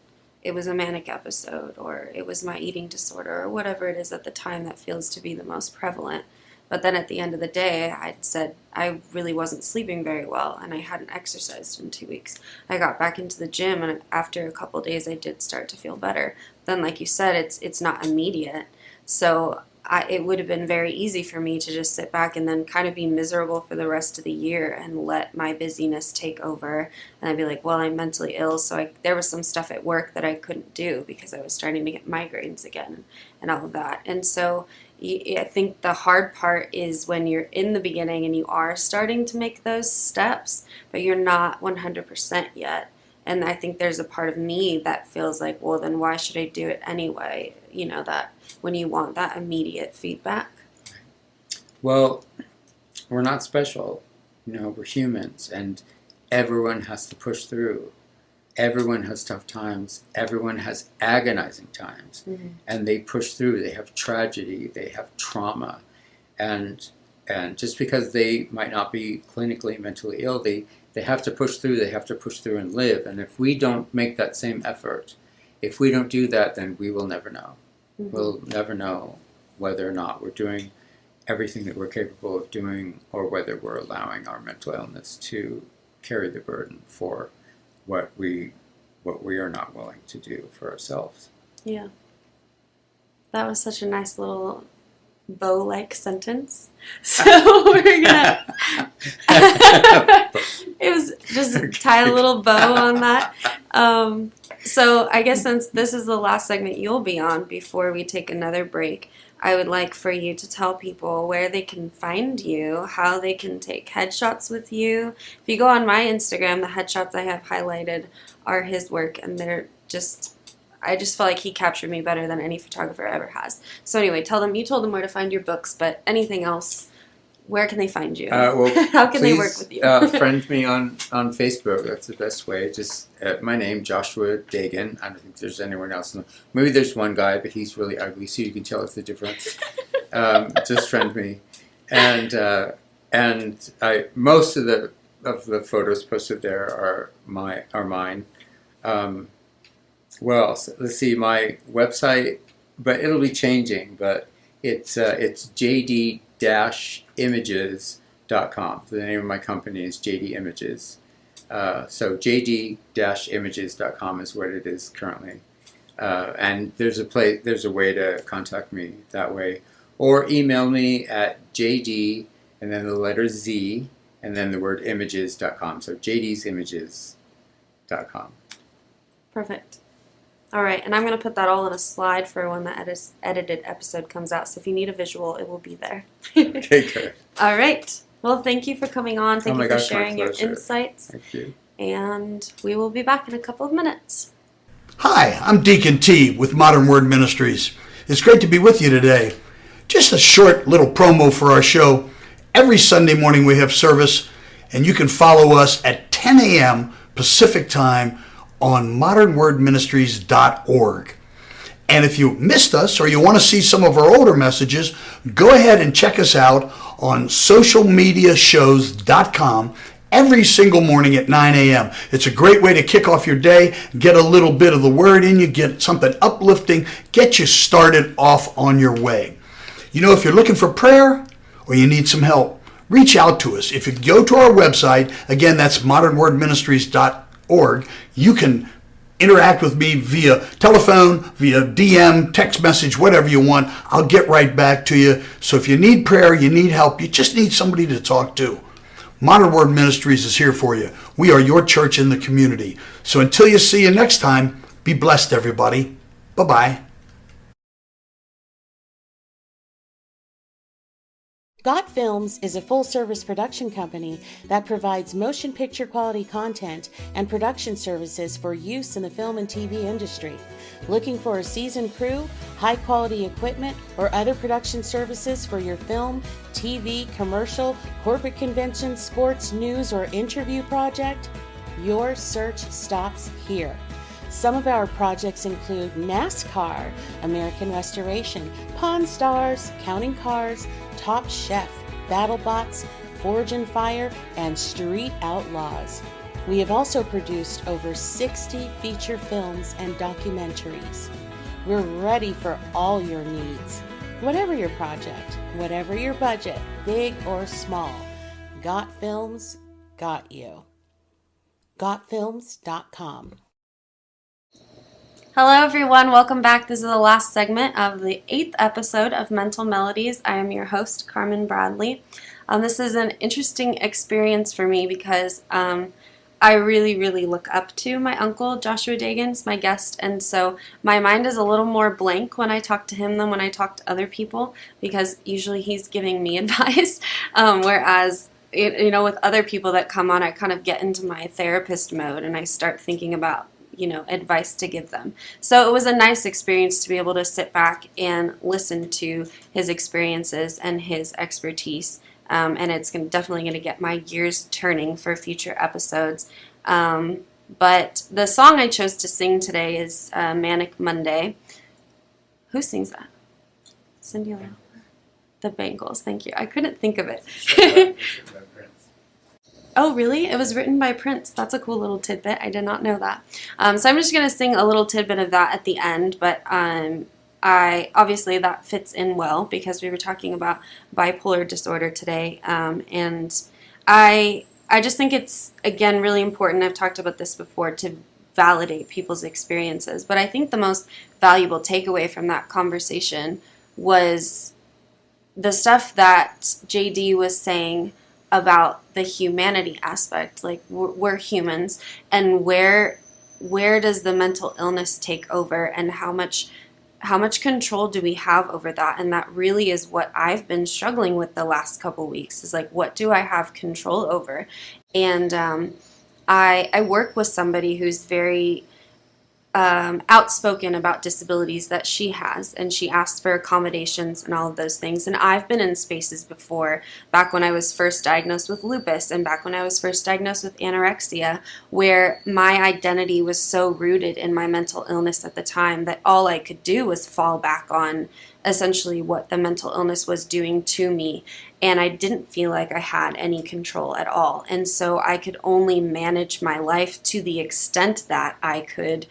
it was a manic episode, or it was my eating disorder, or whatever it is at the time that feels to be the most prevalent. But then at the end of the day, I'd said I really wasn't sleeping very well, and I hadn't exercised in 2 weeks. I got back into the gym, and after a couple of days, I did start to feel better. Then, like you said, it's not immediate. So it would have been very easy for me to just sit back and then kind of be miserable for the rest of the year and let my busyness take over. And I'd be like, well, I'm mentally ill, so there was some stuff at work that I couldn't do because I was starting to get migraines again and all of that. And so I think the hard part is when you're in the beginning and you are starting to make those steps, but you're not 100% yet. And I think there's a part of me that feels like, well, then why should I do it anyway? You know, that when you want that immediate feedback. Well, we're not special. You know, we're humans, and everyone has to push through. Everyone has tough times. Everyone has agonizing times. And they push through. They have tragedy. They have trauma. And just because they might not be clinically mentally ill, they have to push through. They have to push through and live. And if we don't make that same effort, if we don't do that, then we will never know. We'll never know whether or not we're doing everything that we're capable of doing, or whether we're allowing our mental illness to carry the burden for what we are not willing to do for ourselves. Yeah. That was such a nice little bow-like sentence. So we're gonna it was just tie a little bow on that. So I guess since this is the last segment you'll be on before we take another break, I would like for you to tell people where they can find you, how they can take headshots with you. If you go on my Instagram, the headshots I have highlighted are his work, and they're just, I just feel like he captured me better than any photographer ever has. So anyway, you told them where to find your books, but anything else, where can they find you? How can they work with you? Friend me on Facebook. That's the best way. Just my name, Joshua Dagan. I don't think there's anyone else. Maybe there's one guy, but he's really ugly, so you can tell us the difference. Just friend me, and most of the photos posted there are mine. Well, so let's see, my website, but it'll be changing. But it's jd-images.com. The name of my company is JD Images. So jd-images.com is what it is currently. And there's a way to contact me that way, or email me at jd and then the letter Z and then the word images.com. So jdsimages.com. Perfect. All right, and I'm going to put that all in a slide for when the edited episode comes out. So if you need a visual, it will be there. Okay, good. All right. Well, thank you for coming on. Thank you for sharing your insights. Thank you. And we will be back in a couple of minutes. Hi, I'm Deacon T with Modern Word Ministries. It's great to be with you today. Just a short little promo for our show. Every Sunday morning we have service, and you can follow us at 10 a.m. Pacific Time on modernwordministries.org. And if you missed us or you want to see some of our older messages, go ahead and check us out on socialmediashows.com every single morning at 9 a.m. It's a great way to kick off your day, get a little bit of the word in you, get something uplifting, get you started off on your way. You know, if you're looking for prayer or you need some help, reach out to us. If you go to our website, again, that's modernwordministries.org, you can interact with me via telephone, via DM, text message, whatever you want. I'll get right back to you. So if you need prayer, you need help, you just need somebody to talk to, Modern Word Ministries is here for you. We are your church in the community. So until you see you next time, be blessed, everybody. Bye-bye. Got Films is a full-service production company that provides motion picture quality content and production services for use in the film and TV industry. Looking for a seasoned crew, high-quality equipment, or other production services for your film, TV, commercial, corporate convention, sports, news, or interview project? Your search stops here. Some of our projects include NASCAR, American Restoration, Pawn Stars, Counting Cars, Top Chef, BattleBots, Forge and Fire, and Street Outlaws. We have also produced over 60 feature films and documentaries. We're ready for all your needs. Whatever your project, whatever your budget, big or small, Got Films got you. GotFilms.com. Hello everyone, welcome back. This is the last segment of the 8th episode of Mental Melodies. I am your host, Carmynn Bradley. This is an interesting experience for me because I really look up to my uncle, Joshua Dagans, my guest, and so my mind is a little more blank when I talk to him than when I talk to other people because usually he's giving me advice, whereas with other people that come on, I kind of get into my therapist mode and I start thinking about advice to give them. So it was a nice experience to be able to sit back and listen to his experiences and his expertise. And it's definitely going to get my gears turning for future episodes. But the song I chose to sing today is Manic Monday. Who sings that? Cindy Lauper. The Bangles. Thank you. I couldn't think of it. Oh, really? It was written by Prince. That's a cool little tidbit. I did not know that. So I'm just going to sing a little tidbit of that at the end, but obviously that fits in well because we were talking about bipolar disorder today, and I just think it's, again, really important. I've talked about this before, to validate people's experiences, but I think the most valuable takeaway from that conversation was the stuff that JD was saying about the humanity aspect. Like, we're humans, and where does the mental illness take over, and how much control do we have over that? And that really is what I've been struggling with the last couple weeks, is like, what do I have control over? And I work with somebody who's very outspoken about disabilities that she has, and she asked for accommodations and all of those things. And I've been in spaces before, back when I was first diagnosed with lupus and back when I was first diagnosed with anorexia, where my identity was so rooted in my mental illness at the time that all I could do was fall back on essentially what the mental illness was doing to me, and I didn't feel like I had any control at all. And so I could only manage my life to the extent that I could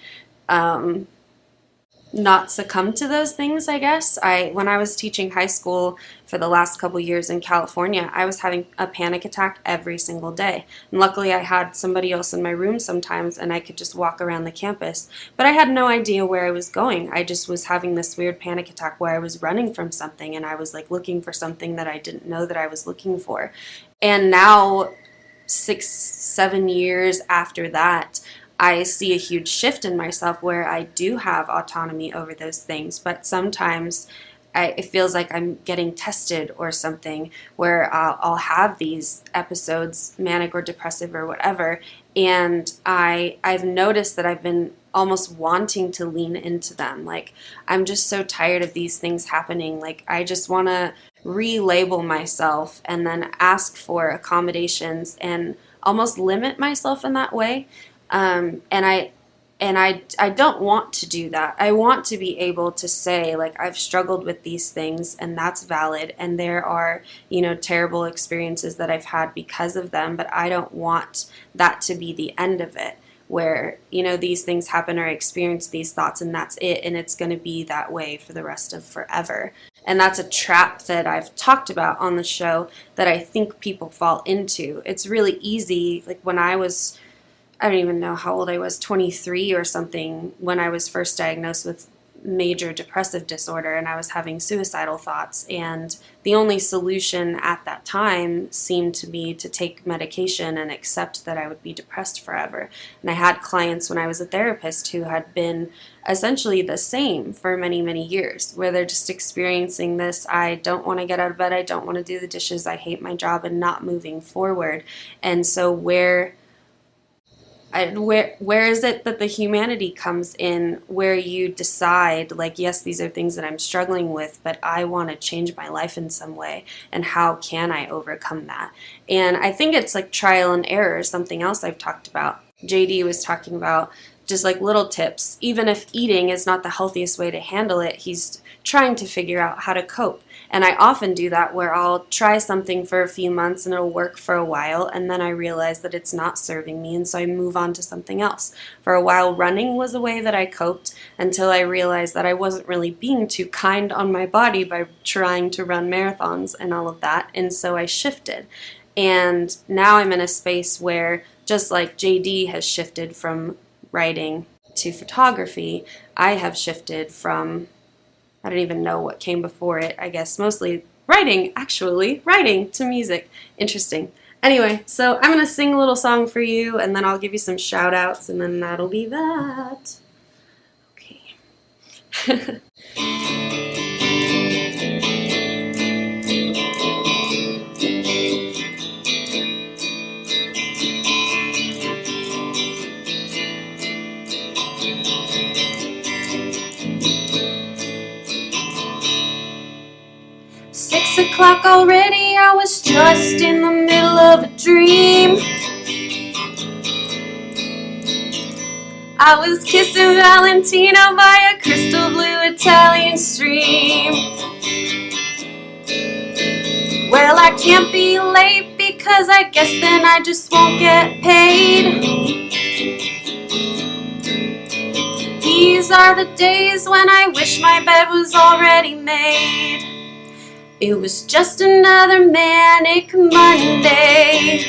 not succumb to those things, I guess. When I was teaching high school for the last couple years in California, I was having a panic attack every single day. And luckily I had somebody else in my room sometimes, and I could just walk around the campus. But I had no idea where I was going. I just was having this weird panic attack where I was running from something, and I was like looking for something that I didn't know that I was looking for. And now, 6-7 years after that, I see a huge shift in myself where I do have autonomy over those things, but sometimes it feels like I'm getting tested or something, where I'll have these episodes, manic or depressive or whatever, and I've noticed that I've been almost wanting to lean into them. Like, I'm just so tired of these things happening. Like, I just want to relabel myself and then ask for accommodations and almost limit myself in that way. And And I don't want to do that. I want to be able to say, like, I've struggled with these things and that's valid. And there are, terrible experiences that I've had because of them, but I don't want that to be the end of it, where, these things happen or I experience these thoughts and that's it. And it's going to be that way for the rest of forever. And that's a trap that I've talked about on the show that I think people fall into. It's really easy. Like when I don't even know how old I was, 23 or something, when I was first diagnosed with major depressive disorder and I was having suicidal thoughts. And the only solution at that time seemed to be to take medication and accept that I would be depressed forever. And I had clients when I was a therapist who had been essentially the same for many, many years, where they're just experiencing this, I don't want to get out of bed, I don't want to do the dishes, I hate my job, and not moving forward. And so where is it that the humanity comes in, where you decide, like, yes, these are things that I'm struggling with, but I want to change my life in some way, and how can I overcome that? And I think it's like trial and error, something else I've talked about. JD was talking about just like little tips. Even if eating is not the healthiest way to handle it, he's trying to figure out how to cope. And I often do that, where I'll try something for a few months and it'll work for a while, and then I realize that it's not serving me, and so I move on to something else. For a while, running was a way that I coped, until I realized that I wasn't really being too kind on my body by trying to run marathons and all of that, and so I shifted. And now I'm in a space where, just like JD has shifted from writing to photography, I have shifted from, I don't even know what came before it, I guess mostly writing to music. Interesting. Anyway, so I'm going to sing a little song for you, and then I'll give you some shout outs, and then that'll be that. Okay. 6 o'clock already, I was just in the middle of a dream. I was kissing Valentina by a crystal blue Italian stream. Well, I can't be late because I guess then I just won't get paid. These are the days when I wish my bed was already made. It was just another manic Monday.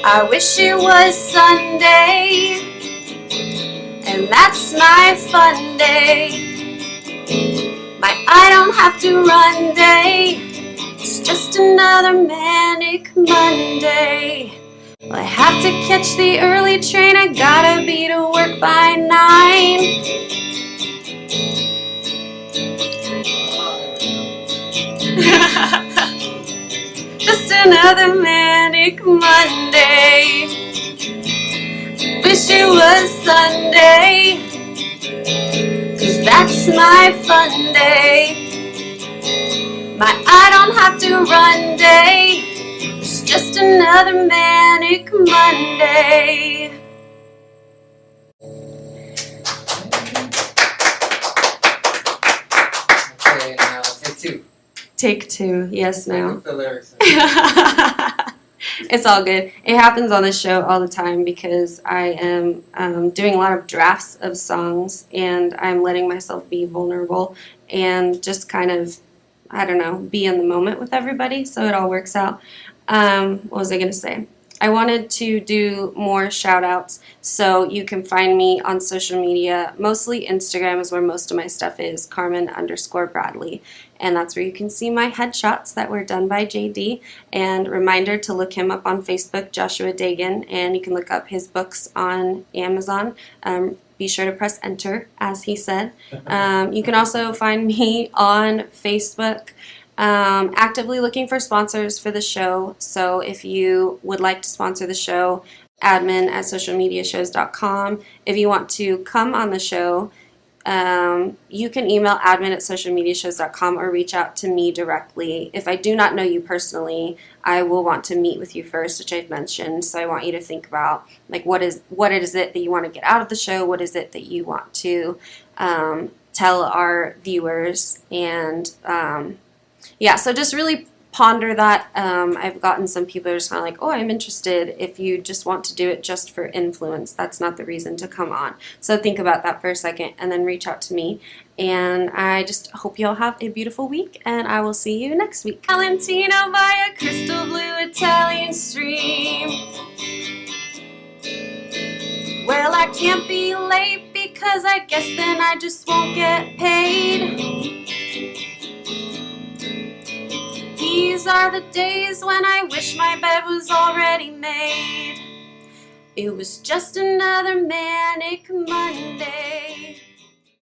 I wish it was Sunday, and that's my fun day. My I don't have to run day. It's just another manic Monday. Well, I have to catch the early train. I gotta be to work by 9. Just another manic Monday. Wish it was Sunday, 'cause that's my fun day. My I don't have to run day. It's just another manic Monday. Okay, now take 2. Take 2, yes, now. The lyrics. It's all good. It happens on this show all the time because I am doing a lot of drafts of songs, and I'm letting myself be vulnerable and just kind of, I don't know, be in the moment with everybody, so it all works out. What was I going to say? I wanted to do more shout outs, so you can find me on social media. Mostly Instagram is where most of my stuff is, Carmynn_Bradley. And that's where you can see my headshots that were done by JD. And reminder to look him up on Facebook, Joshua Dagan, and you can look up his books on Amazon. Be sure to press enter, as he said. You can also find me on Facebook. Actively looking for sponsors for the show, so if you would like to sponsor the show, admin@socialmediashows.com. If you want to come on the show, you can email admin@socialmediashows.com or reach out to me directly. If I do not know you personally, I will want to meet with you first, which I've mentioned. So I want you to think about, like, what is it that you want to get out of the show? What is it that you want to tell our viewers? And so just really ponder that. I've gotten some people who are just kind of like, oh, I'm interested. If you just want to do it just for influence, that's not the reason to come on. So think about that for a second and then reach out to me. And I just hope you all have a beautiful week, and I will see you next week. Valentino by a crystal blue Italian stream. Well, I can't be late because I guess then I just won't get paid. These are the days when I wish my bed was already made. It was just another manic Monday.